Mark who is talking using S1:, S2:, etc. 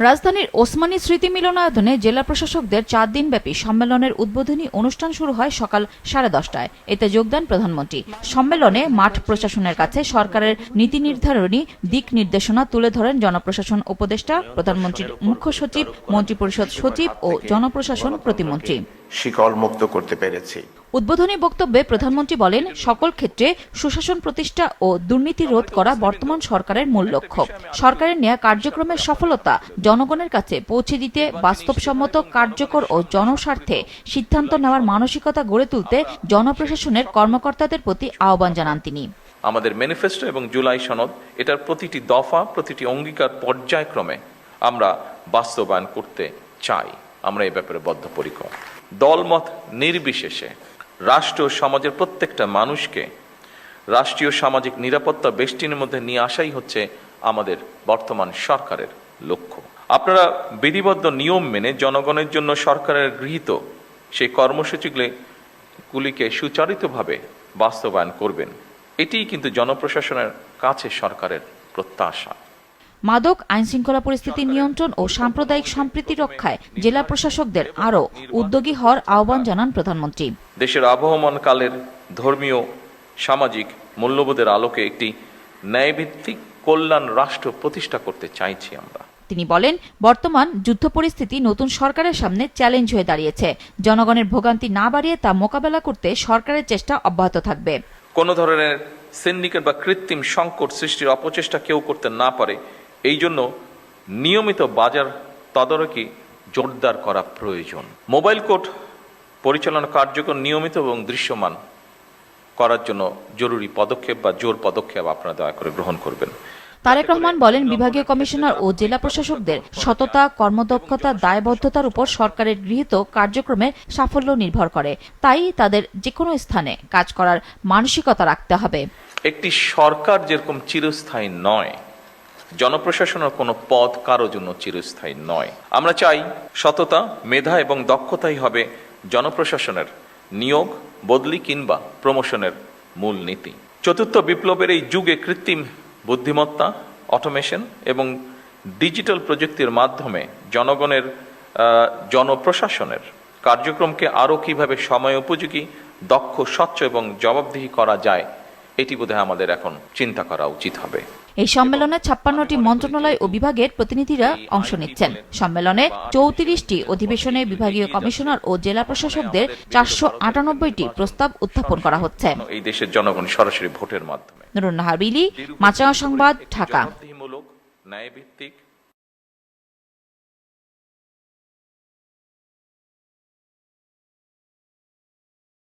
S1: রাজধানীর ওসমানী স্মৃতি মিলনায়তনে জেলা প্রশাসকদের 4 দিনব্যাপী সম্মেলনের উদ্বোধনী অনুষ্ঠান শুরু হয় সকাল 10:30টায়। এতে যোগদান প্রধানমন্ত্রী। সম্মেলনে মাঠ প্রশাসনের কাছে সরকারের নীতি নির্ধারণী দিক নির্দেশনা তুলে ধরেন জনপ্রশাসন উপদেষ্টা, প্রধানমন্ত্রীর মুখ্য সচিব, মন্ত্রিপরিষদ সচিব ও জনপ্রশাসন প্রতিমন্ত্রী।
S2: শিকল মুক্ত করতে পেরেছি।
S1: উদ্বোধনী বক্তব্যে প্রধানমন্ত্রী বলেন, সকল ক্ষেত্রে সুশাসন প্রতিষ্ঠা ও দুর্নীতি রোধ করা বর্তমান সরকারের মূল লক্ষ্য। সরকারের নেয়া কার্যক্রমের সফলতা জনগণের কাছে পৌঁছে দিতে বাস্তবসম্মত, কার্যকর ও জনস্বার্থে সিদ্ধান্ত নেওয়ার মানসিকতা গড়ে তুলতে জনপ্রশাসনের কর্মকর্তাদের প্রতি আহ্বান জানান তিনি।
S3: আমাদের ম্যানিফেস্টো এবং জুলাই সনদ, এটার প্রতিটি দফা, প্রতিটি অঙ্গীকার পর্যায়ক্রমে আমরা বাস্তবায়ন করতে চাই। আমরা এই ব্যাপারে বদ্ধপরিকর। দলমত নির্বিশেষে রাষ্ট্র ও সমাজের প্রত্যেকটা মানুষকে রাষ্ট্রীয় সামাজিক নিরাপত্তা বেষ্টনীর মধ্যে নিয়ে আসাই হচ্ছে আমাদের বর্তমান সরকারের লক্ষ্য। আপনারা বিধিবদ্ধ নিয়ম মেনে জনগণের জন্য সরকারের গৃহীত সেই কর্মসূচিগুলিকে সুচারিতভাবে বাস্তবায়ন করবেন। এটিই কিন্তু জনপ্রশাসনের কাছে সরকারের প্রত্যাশা।
S1: মাদক, আইনশৃঙ্খলা পরিস্থিতি নিয়ন্ত্রণ ও সাম্প্রদায়িক সম্প্রীতি রক্ষায় জেলা প্রশাসকদের আরও উদ্যোগী হওয়ার আহ্বান জানান প্রধানমন্ত্রী।
S3: দেশের আবহমান কালের ধর্মীয় সামাজিক মূল্যবোধের আলোকে একটি ন্যায়ভিত্তিক কল্যাণ রাষ্ট্র প্রতিষ্ঠা করতে চাইছি আমরা।
S1: তিনি বলেন, বর্তমান যুদ্ধ পরিস্থিতি নতুন সরকারের সামনে চ্যালেঞ্জ হয়ে দাঁড়িয়েছে। জনগণের ভোগান্তি না বাড়িয়ে তা মোকাবেলা করতে সরকারের চেষ্টা অব্যাহত থাকবে।
S3: কোনো ধরনের সিন্ডিকেট বা কৃত্রিম সংকট সৃষ্টির অপচেষ্টা কেউ করতে না পারে, এই জন্য নিয়মিত বাজার তদারকি জোরদার করা প্রয়োজন। মোবাইল কোর্ট পরিচালনা কার্যক্রম নিয়মিত এবং দৃশ্যমান করার জন্য জরুরি পদক্ষেপ বা জোর পদক্ষেপ আপনারা দয়া করে গ্রহণ করবেন।
S1: তারেক রহমান বলেন, বিভাগীয় কমিশনার ও জেলা প্রশাসকদের সততা, কর্মদক্ষতা, দায়বদ্ধতার উপর সরকারের গৃহীত কার্যক্রমের সাফল্য নির্ভর করে। তাই তাদের যেকোনো স্থানে কাজ করার মানসিকতা রাখতে হবে।
S3: একটি সরকার যেরকম চিরস্থায়ী নয়, জনপ্রশাসনের কোনো পদ কারো জন্য চিরস্থায়ী নয়। আমরা চাই সততা, মেধা এবং দক্ষতাই হবে জনপ্রশাসনের নিয়োগ, বদলি কিংবা প্রমোশনের মূল নীতি। চতুর্থ বিপ্লবের এই যুগে কৃত্রিম বুদ্ধিমত্তা, অটোমেশন এবং ডিজিটাল প্রযুক্তির মাধ্যমে জনপ্রশাসনের কার্যক্রমকে আরও কিভাবে সময় উপযোগী, দক্ষ, স্বচ্ছ এবং জবাবদিহি করা যায়, এটি বোধহয় আমাদের এখন চিন্তা করা উচিত হবে।
S1: এই সম্মেলনে 56টি মন্ত্রণালয় ও বিভাগের প্রতিনিধিরা অংশ নিচ্ছেন। সম্মেলনে 34টি অধিবেশনে বিভাগীয় কমিশনার ও জেলা প্রশাসকদের 498টি প্রস্তাব উত্থাপন করা হচ্ছে।
S3: এই দেশের জনগণ সরাসরি ভোটের মাধ্যমে।
S1: নুরুন নাহার বিলি, মাছরাঙা সংবাদ, ঢাকা।
S3: ন্যায়ভিত্তিক